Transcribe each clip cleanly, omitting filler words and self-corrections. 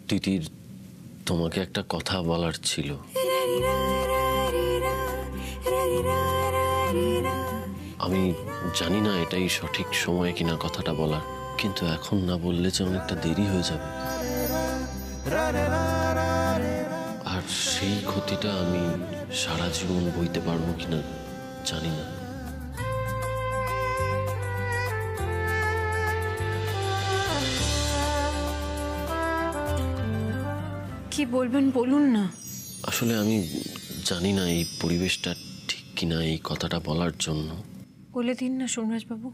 তিতির, তোমাকে একটা কথা বলার ছিল। আমি জানি না এটাই সঠিক সময় কিনা কথাটা বলার, কিন্তু এখন না বললে যে অনেকটা দেরি হয়ে যাবে, আর সেই ক্ষতিটা আমি সারা জীবন বইতে পারবো কিনা জানি না। কি বলবেন বলুন না। আসলে আমি জানি না এই পরিবেশটা ঠিক কিনা এই কথাটা বলার জন্য। বলে দিন না সোমরাজবাবু,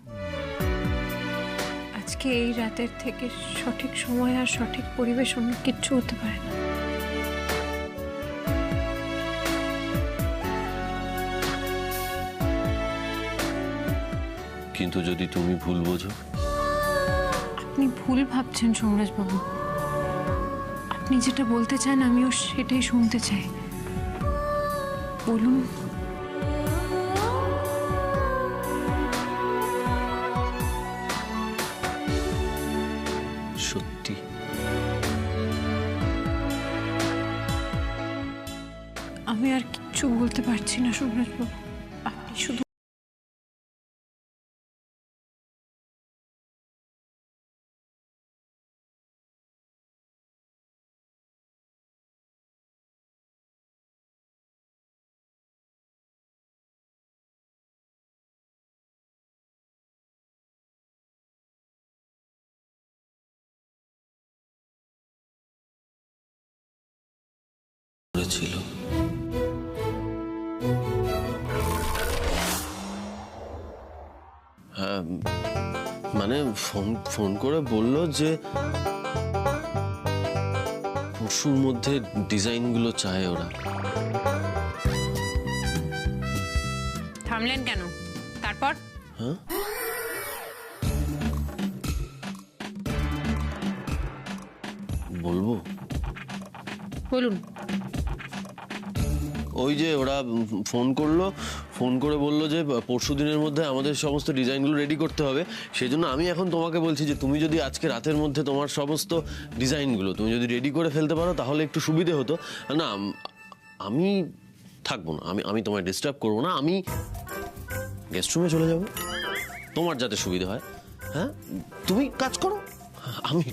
আজকে এই রাতের থেকে সঠিক সময় আর সঠিক পরিবেশ অন্য কিচ্ছু হতে পারে না। কিন্তু যদি তুমি ভুল বোঝো? আপনি ভুল ভাবছেন সোমরাজবাবু। আপনি যেটা বলতে চান আমিও সেটাই শুনতে চাই, বলুন। সত্যি? আমি আর কিচ্ছু বলতে পারছি না সোমরাজবাবু, আপনি শুধু ছিল। হ্যাঁ, মানে ফোন করে বলল যে পরশুর মধ্যে ডিজাইনগুলো চায় ওরা। থামলেন কেন? তারপর? হ্যাঁ, বলবো? বলুন। ওই যে ওরা ফোন করে বললো যে পরশু দিনের মধ্যে আমাদের সমস্ত ডিজাইনগুলো রেডি করতে হবে। সেই জন্য আমি এখন তোমাকে বলছি যে তুমি যদি আজকে রাতের মধ্যে তোমার সমস্ত ডিজাইনগুলো তুমি যদি রেডি করে ফেলতে পারো তাহলে একটু সুবিধে হতো। না, আমি থাকবো না, আমি তোমায় ডিস্টার্ব করবো না, আমি গেস্ট রুমে চলে যাব, তোমার যাতে সুবিধা হয়। হ্যাঁ, তুমি কাজ করো, আমি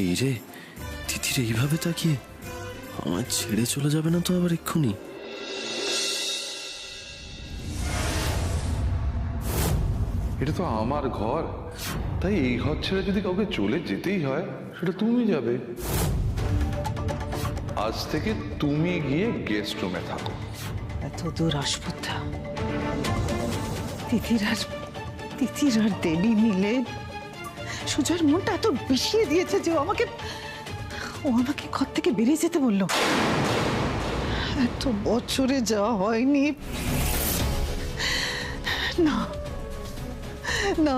এই রে তিতির এইভাবে তাকিয়ে আমার ছেড়ে চলে যাবে না তো আবার এক্ষুনি? এটা তো আমার ঘর, তাই এই ঘর ছেড়ে যদি কাউকে চলে যেতেই হয় সেটা তুমি যাবে। আজ থেকে তুমি গিয়ে গেস্ট রুমে থাকো। এত দূর আসপুদ্ধা তিতির আর দেবী মিলে সুজয়ের মনটা এত বিষিয়ে দিয়েছে যে ও আমাকে ঘর থেকে বেরিয়ে যেতে বললো। এত বছরে যাওয়া হয়নি না না,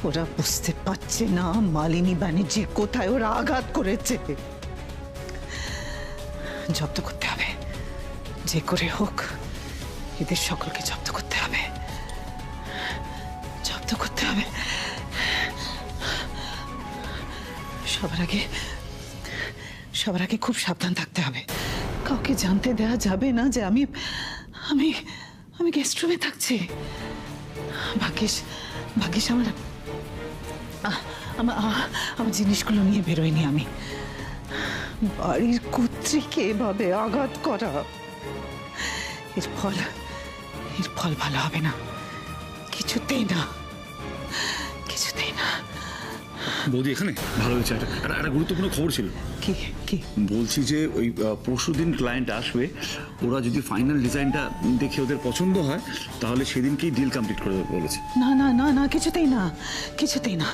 ওরা বুঝতে পারছে না মালিনী ব্যানার্জি কোথায় ওরা আঘাত করেছে। জব্দ করতে হবে, যে করে হোক এদের সকলকে জব্দ করতে হবে, জব্দ করতে হবে। সবার আগে খুব সাবধান থাকতে হবে। কাউকে জানতে দেওয়া যাবে না যে আমি আমি আমি গেস্ট রুমে থাকছি। ভাগ্যিস আমার জিনিসগুলো নিয়ে বেরোয়নি আমি। বাড়ির কর্ত্রীকে এভাবে আঘাত করা, এর ফল ভালো হবে না, কিছুতেই না। বৌদি এখানে ভালো হয়েছে। একটা গুরুত্বপূর্ণ খবর ছিল। কি কি বলছি যে ওই পরশুদিন ক্লায়েন্ট আসবে, ওরা যদি ফাইনাল ডিজাইনটা দেখে ওদের পছন্দ হয় তাহলে সেদিনকেই ডিল কমপ্লিট করে দেবে বলেছে। না কিছুতেই না।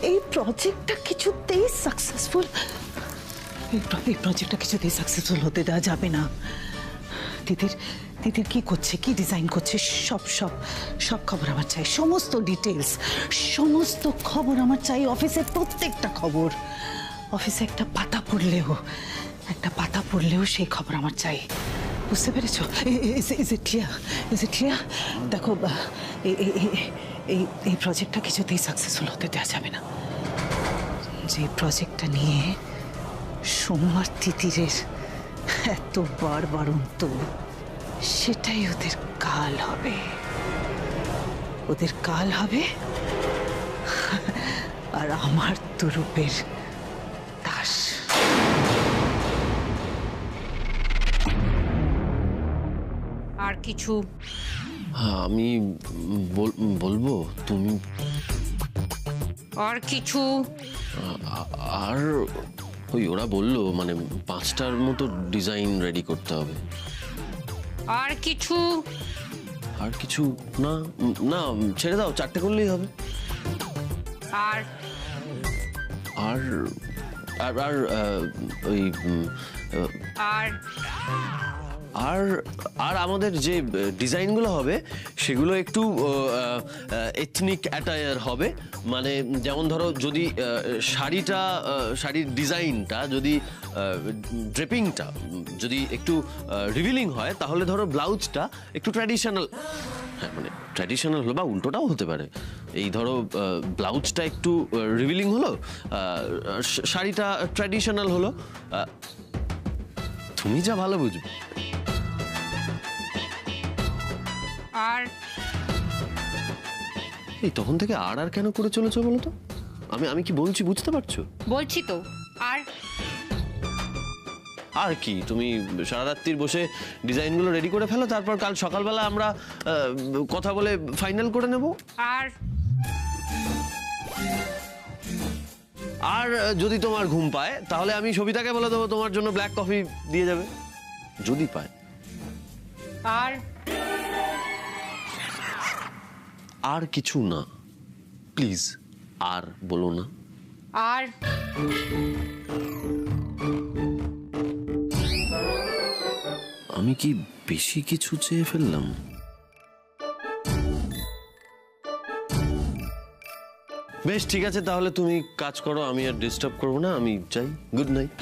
এই প্রজেক্টটা কিছুতেই সাকসেসফুল হতে দেওয়া যাবে না। তিতির কি করছে, কি ডিজাইন করছে, সব খবর আমার চাই, সমস্ত ডিটেলস, সমস্ত খবর আমার চাই। অফিসের প্রত্যেকটা খবর, অফিসে একটা পাতা পড়লেও সেই খবর আমার চাই, বুঝতে পেরেছো? Is it clear? দেখো এই প্রজেক্টটা কিছুতেই সাকসেসফুল হতে দেওয়া যাবে না। যে প্রজেক্টটা নিয়ে সোমবার তিতিরের এত বাড়ন্ত, সেটাই ওদের কাল হবে, আর আমার তুরুপের দাস। আর কিছু? হ্যাঁ, আমি বলবো তুমি আর কিছু? আর ওই ওরা বললো মানে 5টার মতো ডিজাইন রেডি করতে হবে। আর কিছু? আর কিছু না, না ছেড়ে দাও, 4টে করলেই হবে। আর আর আর আর ওই আর আর আর আমাদের যে ডিজাইনগুলো হবে সেগুলো একটু এথনিক অ্যাটায়ার হবে। মানে যেমন ধরো যদি শাড়ির ডিজাইনটা যদি ড্রেপিংটা যদি একটু রিভিলিং হয়, তাহলে ধরো ব্লাউজটা একটু ট্র্যাডিশনাল, হ্যাঁ মানে ট্র্যাডিশনাল হলো বা উল্টোটাও হতে পারে। এই ধরো ব্লাউজটা একটু রিভিলিং হলো, শাড়িটা ট্র্যাডিশনাল হলো। তুমি যা ভালো বুঝবে। আর এই তখন থেকে আর কেন করে চলেছো বলো তো? আমি কি বলছি বুঝতে পারছো? বলছি তো। আর কি, তুমি সারা রাত্রির বসে ডিজাইনগুলো রেডি করে ফেলো, তারপর কাল সকালবেলা আমরা কথা বলে ফাইনাল করে নেব। আর যদি তোমার ঘুম পায় তাহলে আমি সবিতাকে বলে দেবো তোমার জন্য ব্ল্যাক কফি দিয়ে যাবে, যদি পায়। আর কিছু না, প্লিজ আর বলো না। আর আমি কি বেশি কিছু চেয়ে ফেললাম? বেশ ঠিক আছে, তাহলে তুমি কাজ করো, আমি আর ডিস্টার্ব করবো না, আমি চাই। Good night.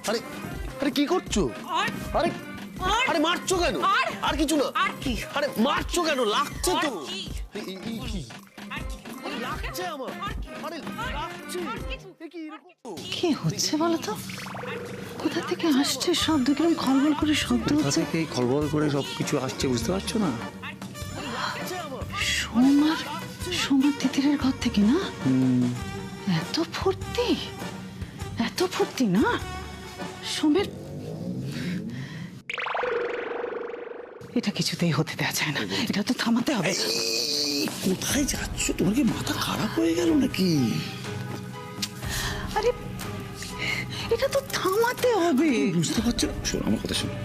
আরে আরে কি করছো? আরে আরে মারছো কেন? আর কিছু না। আর কি? আরে মারছো কেন? লাগছে তো। আর কি? লাগছে আমার। আরে লাগছে। কি হচ্ছে বলো তো? কোথা থেকে আসছে শব্দ? কিরকম খলবল করে শব্দ হচ্ছে। এই খলবল করে সবকিছু আসছে, বুঝতে পারছো না? সোমবার তিতিরের ঘর থেকে না? এত ফুর্তি না সোমের। এটা কিছুতেই হতে দেওয়া যায় না, এটা তো থামাতে হবে। কোথায় যাচ্ছ? তোমার কি মাথা খারাপ হয়ে গেল নাকি? আরে এটা তো থামাতে হবে। বুঝতে পারছো না? শোনো আমার কথা, শোনো।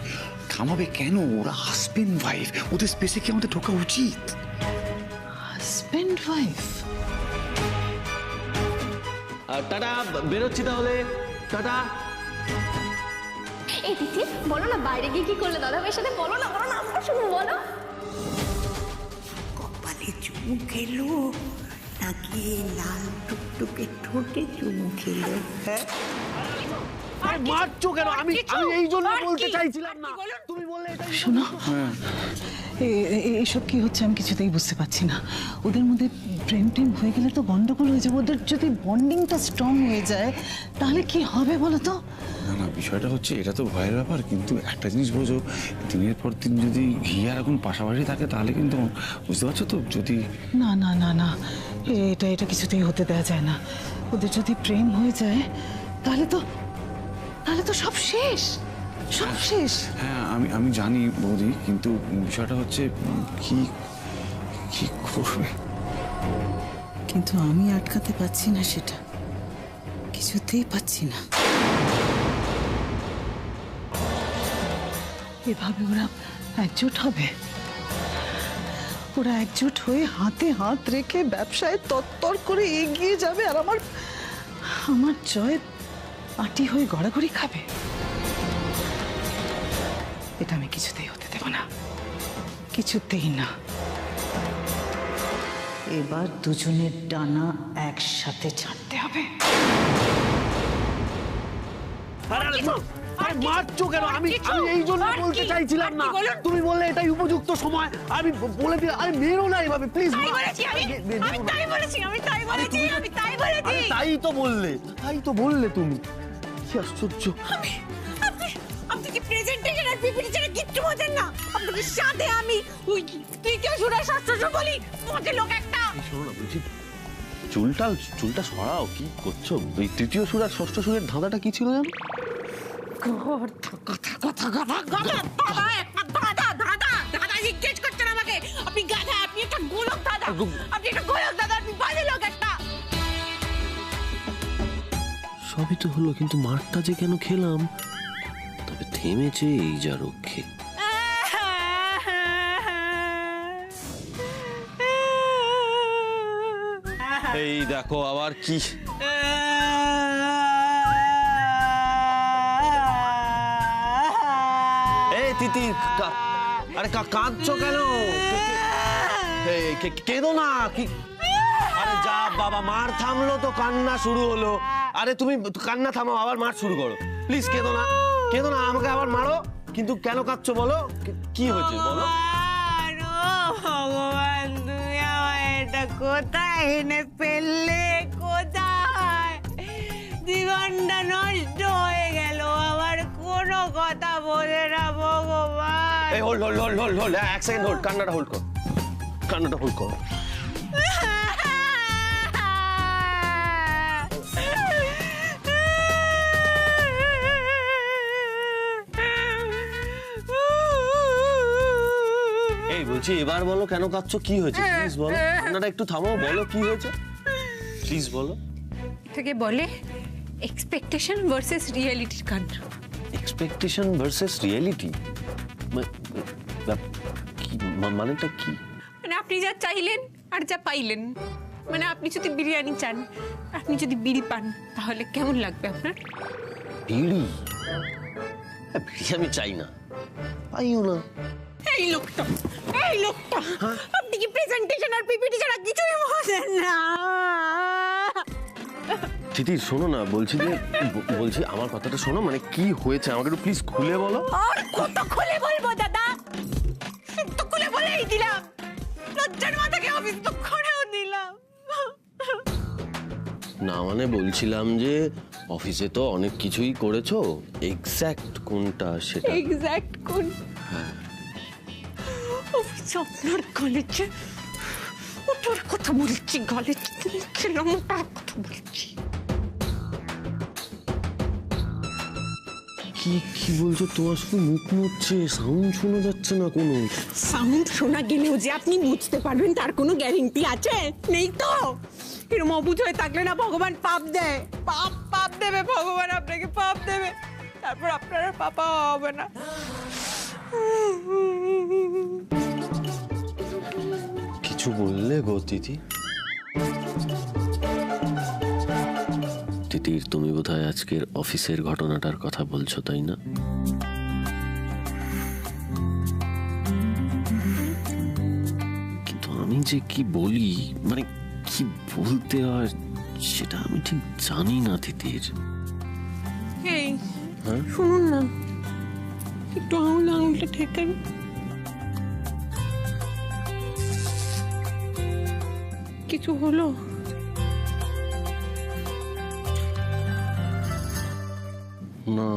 থামাবে কেন? ওরা হাজবেন্ড ওয়াইফ, ওদের স্পেসে কি আমাদের ঢোকা উচিত? Husband wife? টাটা, বেরোচ্ছি তাহলে। টাটা। এই দিদি বলো না, বাইরে গিয়ে কি করলে দাদা ভাইয়ের সাথে? বলো না আমরা শুধু বলো। কপালে চুমু খেলো নাকি লাল টুকটুকে ঠোঁটে চুমু খেলো? হ্যাঁ, আরে মারছো কেন? আমি এই জন্য বলতে চাইছিলাম না, তুমি বললে এটা। শোনো, এইসব কি হচ্ছে আমি কিছুতেই বুঝতে পারছি না। ওদের মধ্যে প্রেম হয়ে গেলে তো গন্ডগোল হয়ে যাবে। ওদের যদি বন্ডিংটা স্ট্রং হয়ে যায় তাহলে কি হবে বলো তো? না, বিষয়টা হচ্ছে এটা তো ভয়ের ব্যাপার, কিন্তু একটা জিনিস বোঝো, দিনের পর দিন যদি ঘি আর এখন পাশাপাশি থাকে তাহলে কিন্তু, বুঝতে পারছো তো, যদি না এটা কিছুতেই হতে দেওয়া যায় না। ওদের যদি প্রেম হয়ে যায় তাহলে তো সব শেষ। হ্যাঁ আমি জানি বৌদি, কিন্তু বিষয়টা হচ্ছে কি করবে? কিন্তু আমি আটকাতে পারছি না, সেটা কিছুতেই পাচ্ছি না। এভাবে ওরা একজোট হবে, ওরা একজোট হয়ে হাতে হাত রেখে ব্যবসায় তত্তর করে এগিয়ে যাবে, আর আমার জয় আটি হয়ে গড়াগড়ি খাবে। এটা আমি কিছুতেই হতে দেব না, কিছুতেই না। এবার দুজনের ডানা একসাথে ছাড়তে হবে। মারছো কেন? আমি এই জন্য বলতে চাইছিলাম না, তুমি বললে এটাই উপযুক্ত সময়, আমি বলে দিই। আরে মেরো না এভাবে প্লিজ। তাই তো বললে তুমি। কি আশ্চর্য! আপনি কি প্রেজেন্টেশন আর পিপিটি ছাড়া কিচ্ছু বোঝেন না? আপনাকে সাথে আমি ওই তুই কেউ শুনে ষষ্ঠ বলি মজে লোক একটা। শোনো না, বলছি চুলটা সরাও। কি করছো? এই তৃতীয় সুর আর ষষ্ঠ সুরের ধাঁধাটা কি ছিল জানো? দাদা জিজ্ঞেস করছেন আমাকে, আপনি গাধা, আপনি একটা গোলক দাদা, আপনি একটা গোলক দাদা, আপনি বাজে লোক একটা। সবই তো হলো, কিন্তু মারটা যে কেন খেলাম? তবে থেমেছে এই যা রক্ষে। এই দেখো আবার কি। এই তিতির, আরে কাঁদছো কেন? কেঁদো না। কি? আরে যা বাবা, মার থামলো তো কান্না শুরু হলো। আরে তুমি কান্না থামাও, আবার মার শুরু করো। প্লিজ কেঁদো না, আমাকে আবার মারো। কিন্তু কেন কাঁদছো বলো? কি হয়েছে বলো? ভগবান, তুমি আমার এটা কোথায় এনে ফেললে? কোথায়? জীবনটা নষ্ট হয়ে গেল, আমার কোনো কথা বলে না ভগবান। এই হোল্ড, এক সেকেন্ড হোল্ড, কান্নাটা হোল্ড কর। এই বলছি, এবার বলো কেন কাঁদছো? কি হয়েছে প্লিজ বলো। কান্নাটা একটু থামাও, বলো কি হয়েছে প্লিজ বলো। এটাকে বলে এক্সপেকটেশন ভার্সেস রিয়েলিটির কান্না। এক্সপেকটেশন ভার্সেস রিয়েলিটি মানেটা কি? মানে আপনি যা চাইলেন আর যা পাইলেন। মানে আপনি যদি বিরিয়ানি চান, আপনি যদি বিড়ি পান, তাহলে কেমন লাগবে আপনার? বিড়ি? বিড়ি আমি চাই না, পাইও না। এই লোকটা আপনি কি প্রেজেন্টেশন আর পিপিটি ছাড়া কিছুই বোঝেন না? তিতির শোনো না, বলছি আমার কথাটা শোনো। মানে কি হয়েছে আমাকে একটু প্লিজ খুলে বলো। আর কত খুলে বলবো দাদা? তো খুলে বলেই দিলাম, লজ্জার মাথাকে অফিস তো করেও দিলাম। না মানে বলছিলাম যে অফিসে তো অনেক কিছুই করেছো, এক্স্যাক্ট কোনটা সেটা। এক্স্যাক্ট কোন? অফিস আপনার কলেজে ওটার কথা বলছি, গলে খেলাম ওটার কথা বলছি। কি বলছো? তোমার শুধু মুখ নড়ছে, সাউন্ড শোনা যাচ্ছে না কোনো। সাউন্ড শোনা গেলেও যে আপনি বুঝতে পারবেন তার কোনো গ্যারেন্টি আছে? নেই তো। এরকম অবুঝ হয়ে থাকলে না ভগবান পাপ দেয়, পাপ দেবে ভগবান, আপনাকে পাপ দেবে, তারপর আপনার আর পাপা হবে না। কিছু বললে গো তিথি? তিতির, তুমি বোধহয় আজকের অফিসের ঘটনাটার কথা বলছো, তাই না? কিন্তু আমি যে কি বলি, মানে কি বলতে হয় সেটা আমি ঠিক জানি না তিতির। এই হ্যাঁ? শুনুন না, একটু আঙুলটা ঠেকান। কিছু হলো? না।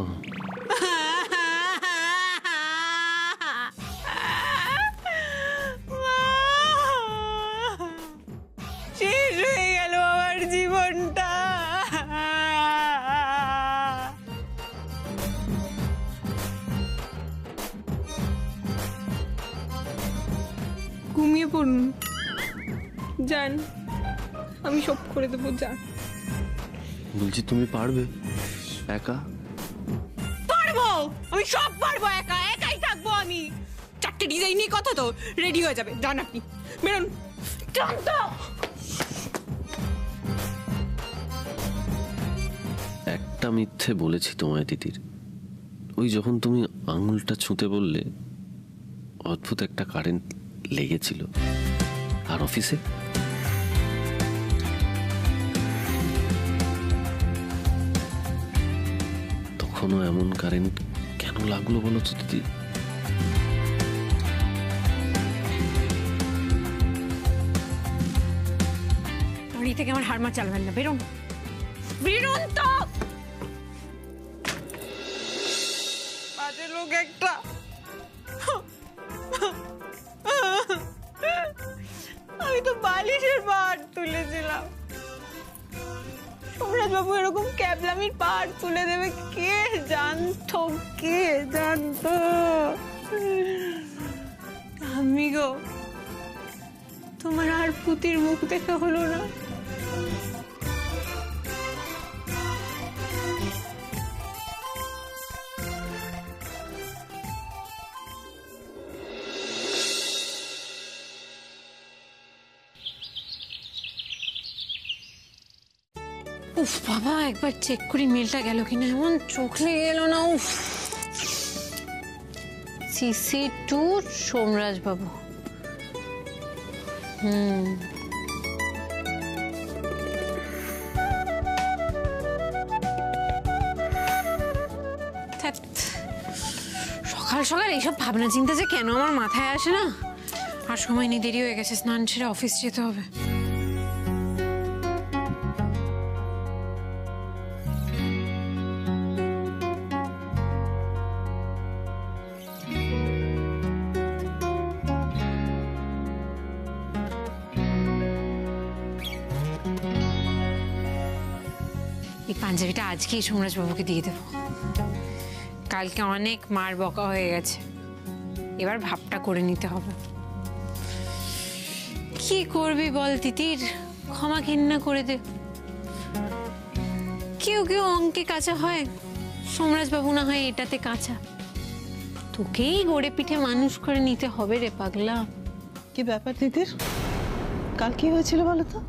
শেষ হয়ে গেল আমার জীবনটা। ঘুমিয়ে পড়ুন, যান, আমি সব করে দেবো, যান। বলছি তুমি পারবে একা? পারবো, আমি সব পারবো, একাই থাকবো আমি। 4টে ডিজাইনই কথা তো রেডি হয়ে যাবে, যান আপনি, বেরোন। যান তো। একটা মিথ্যে বলেছি তোমায় তিতির। ওই যখন তুমি আঙুলটা ছুঁতে বললে, অদ্ভুত একটা কারেন্ট লেগেছিল। আর অফিসে এখনো এমন কারেন্ট কেন লাগলো বলো তো দিদি? বাড়ি থেকে আমার হারমা চালাবেন না, বেরোন বেরোন তো। বাজে লোক একটা। আমি তো বালিশের পাহাড় তুলেছিলাম, সোমরাজ বাবু এরকম ক্যাবলামির পাহাড় তুলে দেবে কে জানতো, কে জানতো? আমি গো, তোমার আর পুতির মুখ দেখা হলো না। উফ বাবা, একবার চেক করি মেলটা গেল কিনা, এমন চোখ লেগে গেল না। উফ, সিসি টু সোমরাজ বাবু। ধ্যাৎ, সকাল সকাল এইসব ভাবনা চিন্তা যে কেন আমার মাথায় আসে না। আর সময় নেই, দেরি হয়ে গেছে, স্নান সেরে অফিস যেতে হবে। এই পাঞ্জাবিটা আজকেই সোমরাজ বাবুকে দিয়ে দেবো। কালকে অনেক মার বকা হয়ে গেছে, এবার ভাবটা করে নিতে হবে। কি করবি বল তিতির, ক্ষমা ঘেন্না করে দে। কেউ কেউ অঙ্কে কাঁচা হয়, সোমরাজ বাবু না হয় এটাতে কাঁচা। তোকেই গড়ে পিঠে মানুষ করে নিতে হবে রে পাগলা। কি ব্যাপার দিদির? কাল কি হয়েছিল বলো তো?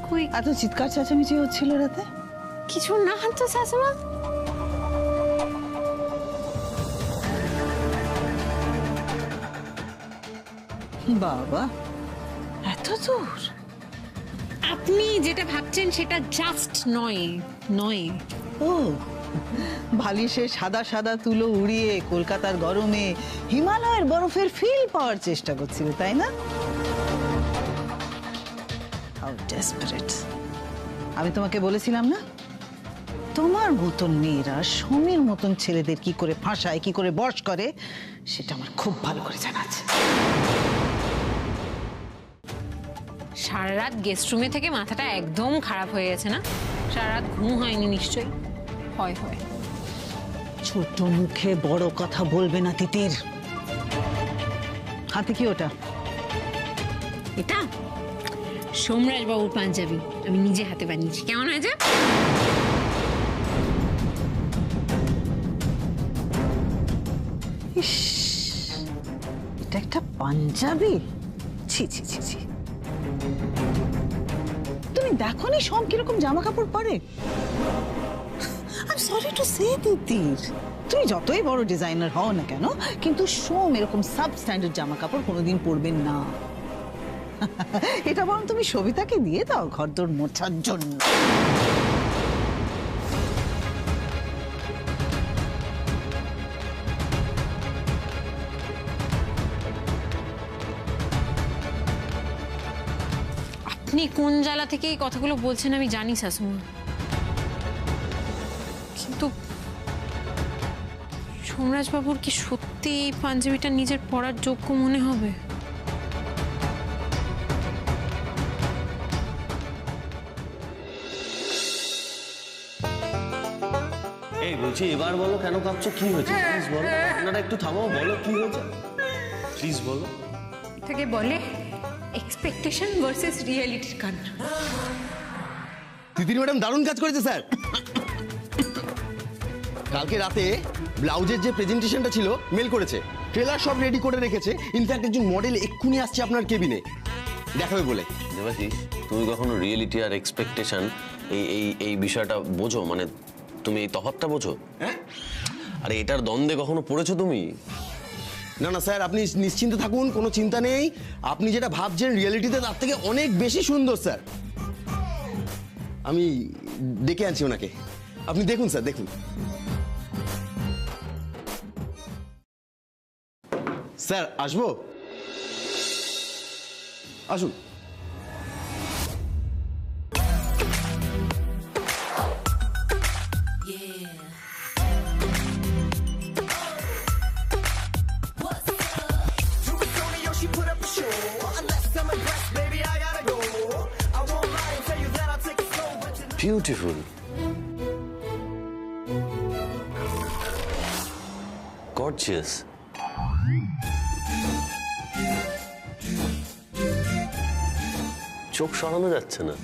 কই এত চিৎকার চেঁচামেচি হচ্ছিল রাতে? কিছু না তো শাশুমা। বাবা, এত দূর? আপনি যেটা ভাবছেন সেটা জাস্ট নয় নয়। ও, বালিশে সাদা সাদা তুলো উড়িয়ে কলকাতার গরমে হিমালয়ের বরফের ফিল পাওয়ার চেষ্টা করছিল, তাই না? How desperate! আমি তোমাকে বলেছিলাম না, তোমার মতন মেয়েরা সমীর মতন ছেলেদের কি করে ফাঁসায়, কি করে বশ করে, সেটা আমার খুব ভালো করে জানা আছে। সারা রাত গেস্ট রুমে থেকে মাথাটা একদম খারাপ হয়ে গেছে না? সারা রাত ঘুম হয়নি নিশ্চয়ই? হয় হয়। ছোট মুখে বড় কথা বলবে না তিতির। হাতে কি ওটা? এটা সোমরাজ বাবুর পাঞ্জাবি, আমি নিজে হাতে বানিয়েছি। কেমন হয়েছে? ইস, এটা একটা পাঞ্জাবি? ছি ছি ছি ছি। তুমি দেখোনি সোম কিরকম জামা কাপড় পরে? I'm sorry to say তিতির, তুমি যতই বড় ডিজাইনার হও না কেন, কিন্তু সোম এরকম সাব স্ট্যান্ডার্ড জামা কাপড় কোনোদিন পরবেন না। এটা বরং তুমি সবিতাকে দিয়ে দাও ঘরদোর মোছার জন্য। আপনি কোন জ্বালা থেকে এই কথাগুলো বলছেন আমি জানি শাশুমা, কিন্তু সোমরাজ বাবুর কি সত্যি এই পাঞ্জাবিটা নিজের পরার যোগ্য মনে হবে? এই বলছি, এবার বলো কেন কাঁপছো, কি হয়েছে প্লিজ বলো। আপনারা একটু থামো, বলো কি হয়েছে প্লিজ বলো। এটাকে বলে এক্সপেকটেশন ভার্সেস রিয়েলিটির গান। তিতির ম্যাডাম দারুণ কাজ করেছে স্যার। কালকে রাতে ব্লাউজের যে প্রেজেন্টেশনটা ছিল মেল করেছে, ট্রেলার সব রেডি করে রেখেছে। ইনফ্যাক্ট একজন মডেল এক্ষুনি আসছে আপনার কেবিনে দেখাবে বলে। দেবাশিস, তুমি কখনো রিয়েলিটি আর এক্সপেকটেশন এই এই এই বিষয়টা বোঝো? মানে তুমি এই তফাৎটা বোঝো? আরে এটার দ্বন্দ্বে কখনো পড়েছো তুমি? না না স্যার, আপনি নিশ্চিন্ত থাকুন, কোনো চিন্তা নেই। আপনি যেটা ভাবছেন রিয়েলিটিতে তার থেকে অনেক বেশি সুন্দর স্যার। আমি ডেকে আনছি ওনাকে, আপনি দেখুন স্যার, দেখুন। স্যার আসবো? আসুন। বিউটিফুল। গর্জিয়াস। চোখ সরানো যাচ্ছে না।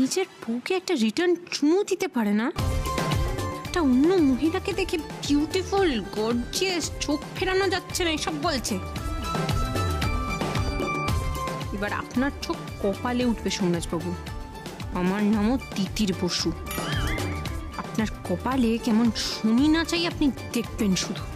নিজের বউকে একটা রিটার্ন চুমু দিতে পারে না? একটা অন্য মহিলাকে দেখে বিউটিফুল, গর্জিয়াস, চোখ ফেরানো যাচ্ছে না এসব বলছে। এবার আপনার চোখ কপালে উঠবে সোমরাজ বাবু। আমার নামও তিতির বসু। আপনার কপালে কেমন শনি না চাই আপনি দেখবেন শুধু।